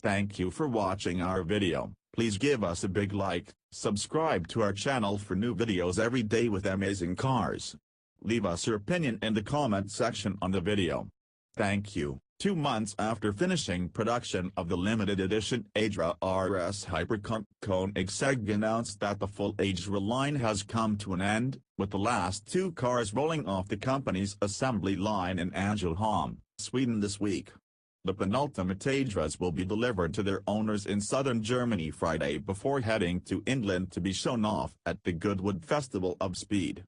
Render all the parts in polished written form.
Thank you for watching our video. Please give us a big like, subscribe to our channel for new videos every day with amazing cars. Leave us your opinion in the comment section on the video. Thank you. 2 months after finishing production of the limited edition Agera RS hypercar, Koenigsegg announced that the full Agera line has come to an end, with the last 2 cars rolling off the company's assembly line in Ängelholm, Sweden this week. The penultimate Ageras will be delivered to their owners in southern Germany Friday before heading to England to be shown off at the Goodwood Festival of Speed.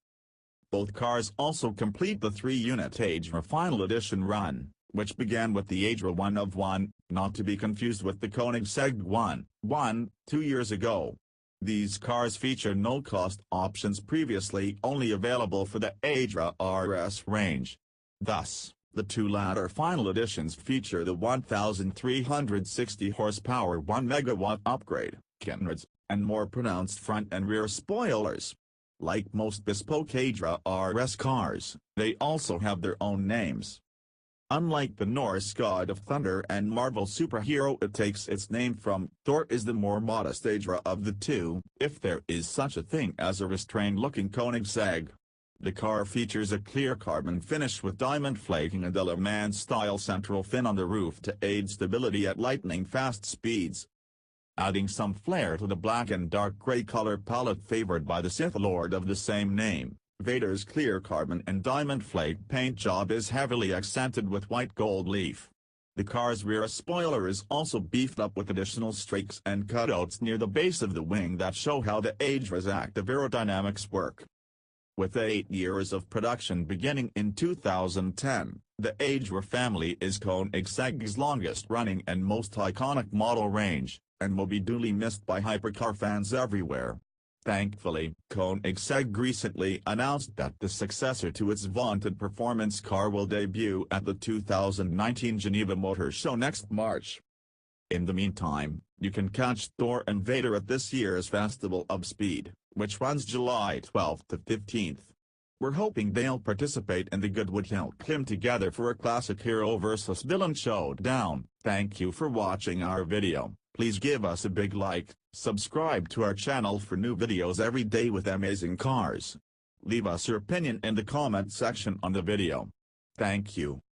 Both cars also complete the 3-unit Agera Final Edition run, which began with the Agera One of One, not to be confused with the Koenigsegg One, 2 years ago. These cars feature no-cost options previously only available for the Agera RS range. Thus, the 2 latter final editions feature the 1,360 horsepower 1 megawatt upgrade, canards, and more pronounced front and rear spoilers. Like most bespoke Agera RS cars, they also have their own names. Unlike the Norse god of thunder and Marvel superhero it takes its name from, Thor is the more modest Agera of the 2, if there is such a thing as a restrained-looking Koenigsegg. The car features a clear carbon finish with diamond flaking and a Le Mans-style central fin on the roof to aid stability at lightning-fast speeds. Adding some flair to the black and dark grey color palette favored by the Sith Lord of the same name, Vader's clear carbon and diamond flake paint job is heavily accented with white gold leaf. The car's rear spoiler is also beefed up with additional streaks and cutouts near the base of the wing that show how the Agera's active aerodynamics work. With 8 years of production beginning in 2010, the Agera family is Koenigsegg's longest-running and most iconic model range, and will be duly missed by hypercar fans everywhere. Thankfully, Koenigsegg recently announced that the successor to its vaunted performance car will debut at the 2019 Geneva Motor Show next March. In the meantime, you can catch Thor and Väder at this year's Festival of Speed, which runs July 12th to 15th. We're hoping they'll participate in the Goodwood Hill Climb together for a classic hero versus villain showdown. Thank you for watching our video. Please give us a big like, subscribe to our channel for new videos every day with amazing cars. Leave us your opinion in the comment section on the video. Thank you.